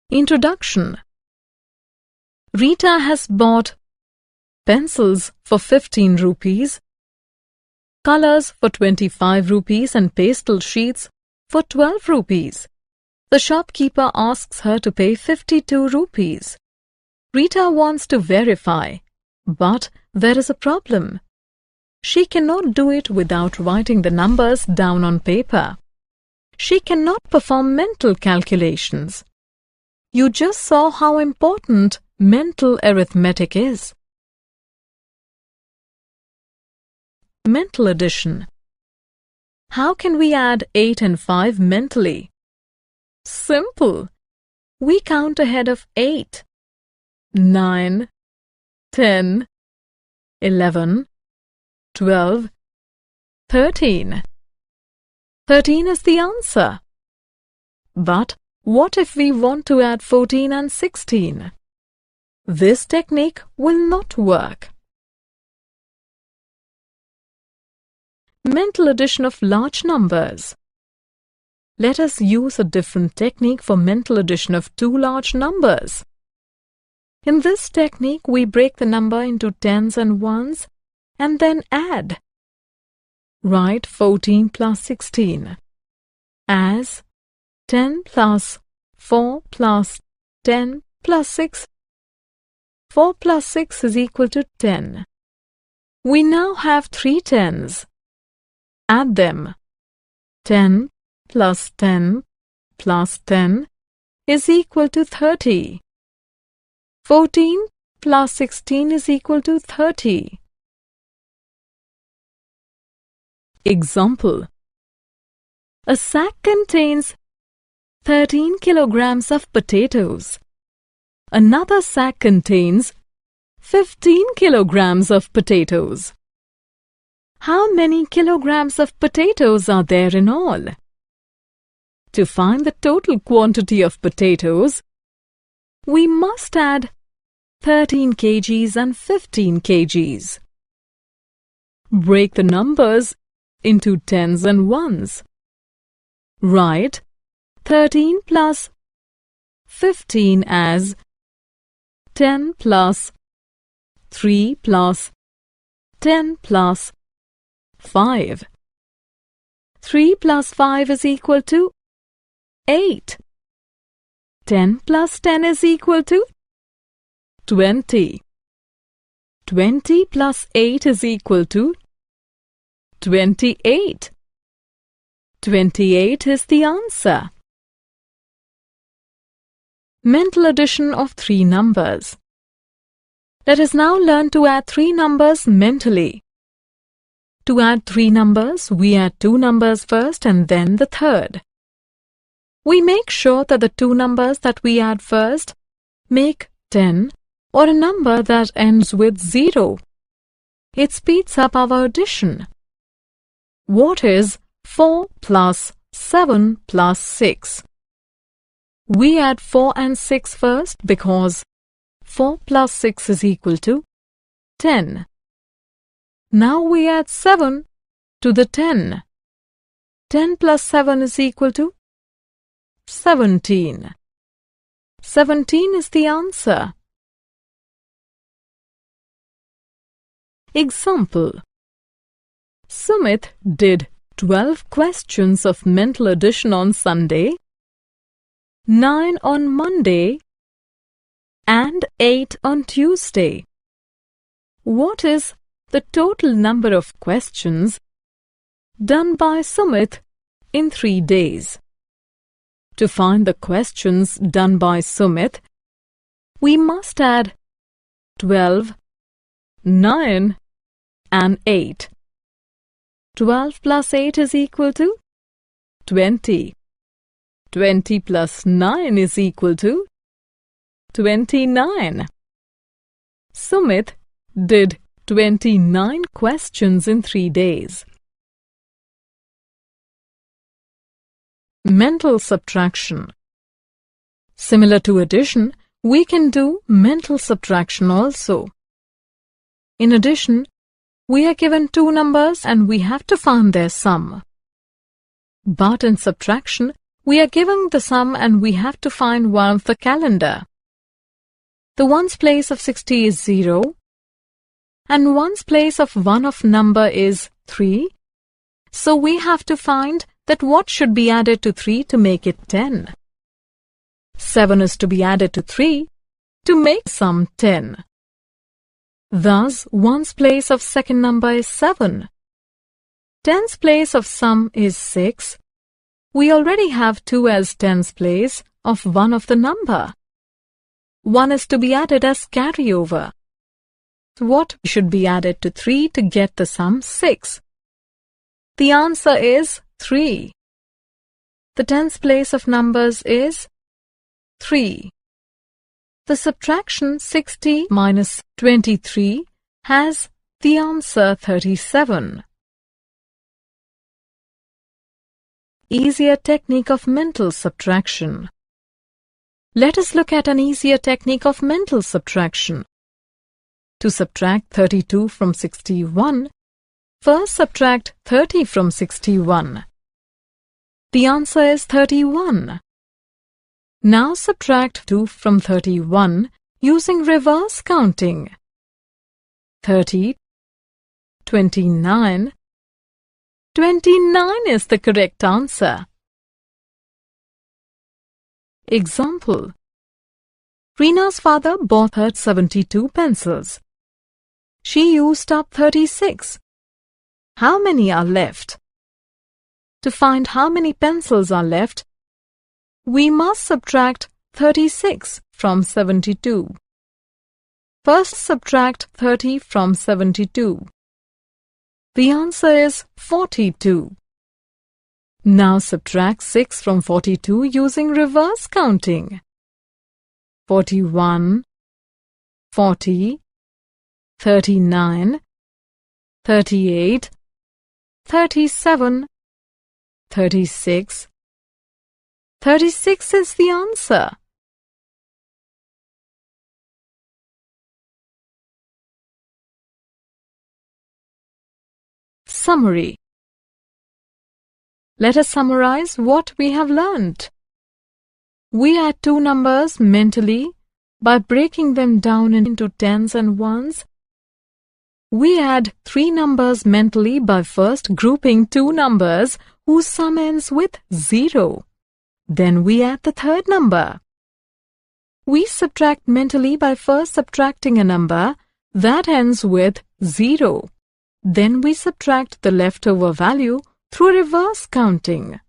Introduction. Rita has bought pencils for 15 rupees, colors for 25 rupees and pastel sheets for 12 rupees. The shopkeeper asks her to pay 52 rupees. Rita wants to verify, but there is a problem. She cannot do it without writing the numbers down on paper. She cannot perform mental calculations. You just saw how important mental arithmetic is. Mental addition. How can we add 8 and 5 mentally? Simple. We count ahead of 8. 9, 10, 11, 12, 13. 13 is the answer. But what if we want to add 14 and 16? This technique will not work. Mental addition of large numbers. Let us use a different technique for mental addition of two large numbers. In this technique, we break the number into tens and ones and then add. Write 14 plus 16 as 10 plus 4 plus 10 plus 6. 4 plus 6 is equal to 10. We now have 3 tens. Add them. 10 plus 10 plus 10 is equal to 30. 14 plus 16 is equal to 30. Example. A sack contains 13 kilograms of potatoes. Another sack contains 15 kilograms of potatoes. How many kilograms of potatoes are there in all? To find the total quantity of potatoes, we must add 13 kgs and 15 kgs. Break the numbers into tens and ones. Write 13 plus 15 as 10 plus 3 plus 10 plus 5. 3 plus 5 is equal to 8. 10 plus 10 is equal to 20. 20 plus 8 is equal to 28. 28 is the answer. Mental addition of three numbers. Let us now learn to add three numbers mentally. To add three numbers, we add two numbers first and then the third. We make sure that the two numbers that we add first make 10 or a number that ends with 0. It speeds up our addition. What is 4 plus 7 plus 6? We add 4 and 6 first because 4 plus 6 is equal to 10. Now we add 7 to the 10. 10 plus 7 is equal to 17. 17 is the answer. Example. Sumit did 12 questions of mental addition on Sunday, 9 on Monday, and 8 on Tuesday. What is the total number of questions done by Sumit in 3 days? To find the questions done by Sumit, we must add 12, 9, and 8. 12 plus 8 is equal to 20. 20 plus 9 is equal to 29. Sumit did 29 questions in 3 days. Mental subtraction. Similar to addition, we can do mental subtraction also. In addition, We are given two numbers and we have to find their sum. But in subtraction, we are given the sum and we have to find one of the calendar. The ones place of 60 is 0 and ones place of one of number is 3. So we have to find that what should be added to 3 to make it 10. 7 is to be added to 3 to make sum 10. Thus, ones place of second number is 7. Tens place of sum is 6. We already have 2 as tens place of one of the number. 1 is to be added as carryover. What should be added to 3 to get the sum 6? The answer is 3. The tens place of numbers is 3. The subtraction 60 minus 23 has the answer 37. Easier technique of mental subtraction. Let us look at an easier technique of mental subtraction. To subtract 32 from 61, first subtract 30 from 61. The answer is 31. Now subtract 2 from 31 using reverse counting. 30, 29. 29 is the correct answer. Example. Reena's father bought her 72 pencils. She used up 36. How many are left? To find how many pencils are left, we must subtract 36 from 72. First subtract 30 from 72. The answer is 42. Now subtract 6 from 42 using reverse counting. 41, 40, 39, 38, 37, 36. 36 is the answer. Summary. Let us summarize what we have learned. We add two numbers mentally by breaking them down into tens and ones. We add three numbers mentally by first grouping two numbers whose sum ends with 0. Then we add the third number. We subtract mentally by first subtracting a number that ends with 0. Then we subtract the leftover value through reverse counting.